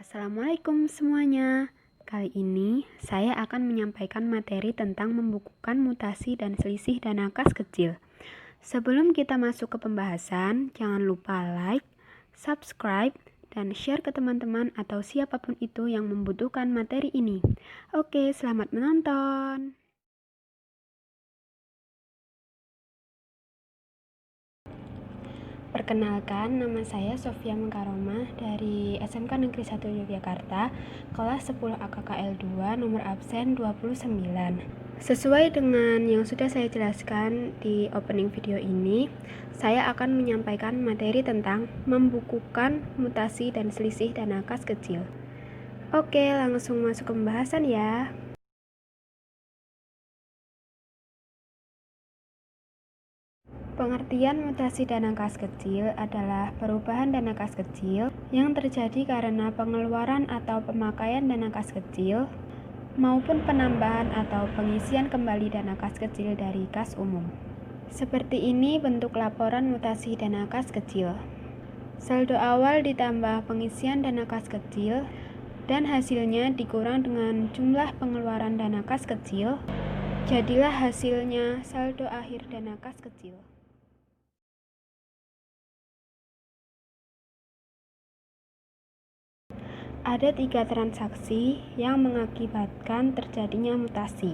Assalamualaikum semuanya. Kali ini saya akan menyampaikan materi tentang membukukan mutasi dan selisih dana kas kecil. Sebelum kita masuk ke pembahasan, jangan lupa like, subscribe, dan share ke teman-teman atau siapapun itu yang membutuhkan materi ini. Oke, selamat menonton. Perkenalkan, nama saya Sofia Mengkaromah dari SMK Negeri 1 Yogyakarta, kelas 10 AKKL 2, nomor absen 29. Sesuai dengan yang sudah saya jelaskan di opening video ini, saya akan menyampaikan materi tentang membukukan mutasi dan selisih dana kas kecil. Oke, langsung masuk ke pembahasan ya. Pengertian mutasi dana kas kecil adalah perubahan dana kas kecil yang terjadi karena pengeluaran atau pemakaian dana kas kecil maupun penambahan atau pengisian kembali dana kas kecil dari kas umum. Seperti ini bentuk laporan mutasi dana kas kecil. Saldo awal ditambah pengisian dana kas kecil dan hasilnya dikurang dengan jumlah pengeluaran dana kas kecil, jadilah hasilnya saldo akhir dana kas kecil. Ada 3 transaksi yang mengakibatkan terjadinya mutasi.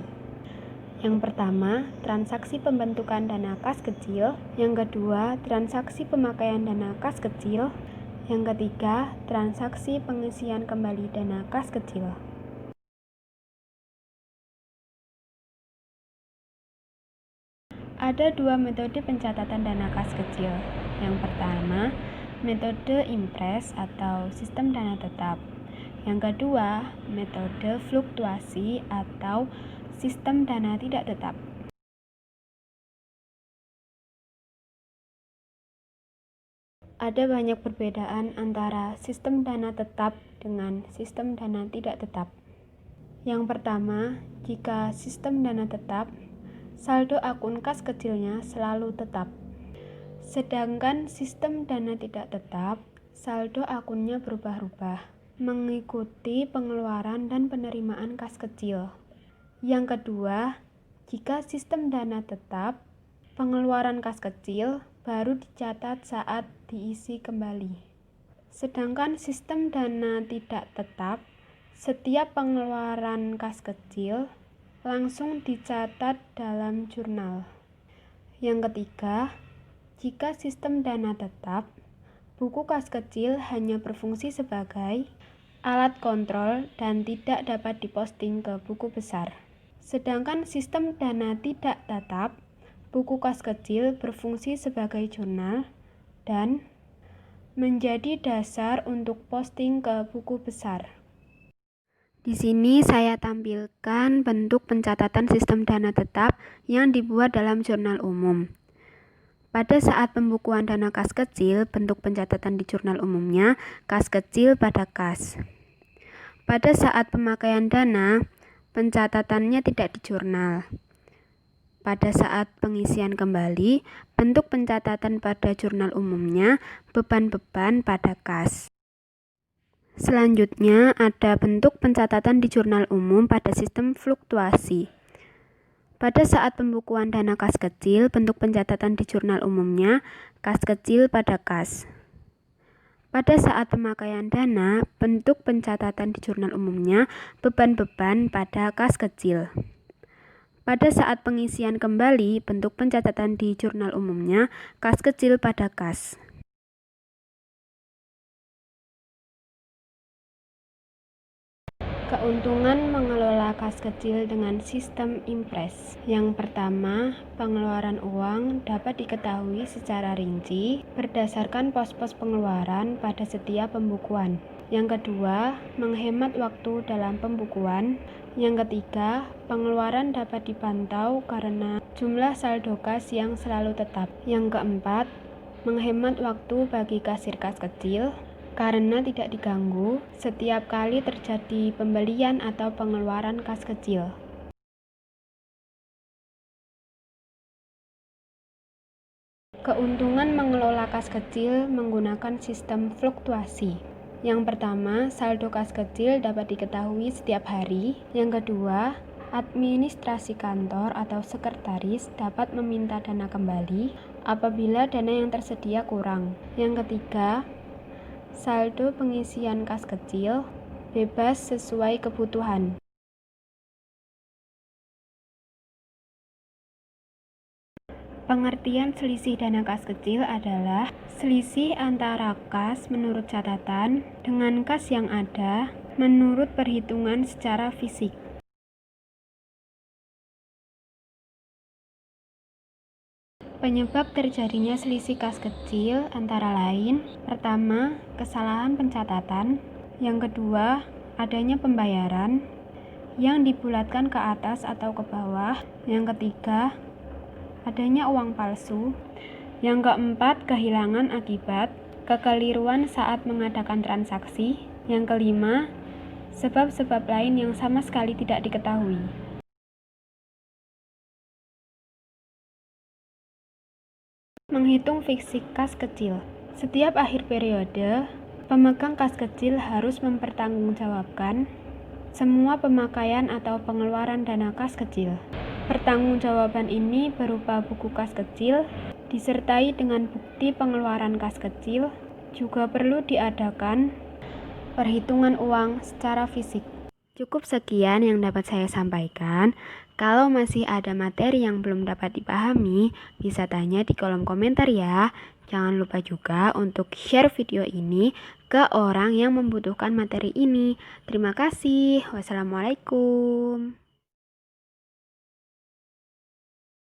Yang pertama, transaksi pembentukan dana kas kecil. Yang kedua, transaksi pemakaian dana kas kecil. Yang ketiga, transaksi pengisian kembali dana kas kecil. Ada 2 metode pencatatan dana kas kecil. Yang pertama, metode impres atau sistem dana tetap. Yang kedua, metode fluktuasi atau sistem dana tidak tetap. Ada banyak perbedaan antara sistem dana tetap dengan sistem dana tidak tetap. Yang pertama, jika sistem dana tetap, saldo akun kas kecilnya selalu tetap. Sedangkan sistem dana tidak tetap, saldo akunnya berubah-ubah mengikuti pengeluaran dan penerimaan kas kecil. Yang kedua, jika sistem dana tetap, pengeluaran kas kecil baru dicatat saat diisi kembali. Sedangkan sistem dana tidak tetap, setiap pengeluaran kas kecil langsung dicatat dalam jurnal. Yang ketiga, jika sistem dana tetap, buku kas kecil hanya berfungsi sebagai alat kontrol dan tidak dapat diposting ke buku besar. Sedangkan sistem dana tidak tetap, buku kas kecil berfungsi sebagai jurnal dan menjadi dasar untuk posting ke buku besar. Di sini saya tampilkan bentuk pencatatan sistem dana tetap yang dibuat dalam jurnal umum. Pada saat pembukuan dana kas kecil, bentuk pencatatan di jurnal umumnya kas kecil pada kas. Pada saat pemakaian dana, pencatatannya tidak di jurnal. Pada saat pengisian kembali, bentuk pencatatan pada jurnal umumnya beban-beban pada kas. Selanjutnya, ada bentuk pencatatan di jurnal umum pada sistem fluktuasi. Pada saat pembukuan dana kas kecil, bentuk pencatatan di jurnal umumnya kas kecil pada kas. Pada saat pemakaian dana, bentuk pencatatan di jurnal umumnya beban-beban pada kas kecil. Pada saat pengisian kembali, bentuk pencatatan di jurnal umumnya kas kecil pada kas. Keuntungan mengelola kas kecil dengan sistem impres. Yang pertama, pengeluaran uang dapat diketahui secara rinci berdasarkan pos-pos pengeluaran pada setiap pembukuan. Yang kedua, menghemat waktu dalam pembukuan. Yang ketiga, pengeluaran dapat dipantau karena jumlah saldo kas yang selalu tetap. Yang keempat, menghemat waktu bagi kasir kas kecil karena tidak diganggu setiap kali terjadi pembelian atau pengeluaran kas kecil. Keuntungan mengelola kas kecil menggunakan sistem fluktuasi. Yang pertama, saldo kas kecil dapat diketahui setiap hari. Yang kedua, administrasi kantor atau sekretaris dapat meminta dana kembali apabila dana yang tersedia kurang. Yang ketiga, saldo pengisian kas kecil bebas sesuai kebutuhan. Pengertian selisih dana kas kecil adalah selisih antara kas menurut catatan dengan kas yang ada menurut perhitungan secara fisik. Penyebab terjadinya selisih kas kecil antara lain: pertama, kesalahan pencatatan; yang kedua, adanya pembayaran yang dibulatkan ke atas atau ke bawah; yang ketiga, adanya uang palsu; yang keempat, kehilangan akibat kekeliruan saat mengadakan transaksi; yang kelima, sebab-sebab lain yang sama sekali tidak diketahui. Menghitung fiksi kas kecil. Setiap akhir periode, pemegang kas kecil harus mempertanggungjawabkan semua pemakaian atau pengeluaran dana kas kecil. Pertanggungjawaban ini berupa buku kas kecil, disertai dengan bukti pengeluaran kas kecil. Juga perlu diadakan perhitungan uang secara fisik. Cukup sekian yang dapat saya sampaikan. Kalau masih ada materi yang belum dapat dipahami, bisa tanya di kolom komentar ya. Jangan lupa juga untuk share video ini ke orang yang membutuhkan materi ini. Terima kasih. Wassalamualaikum.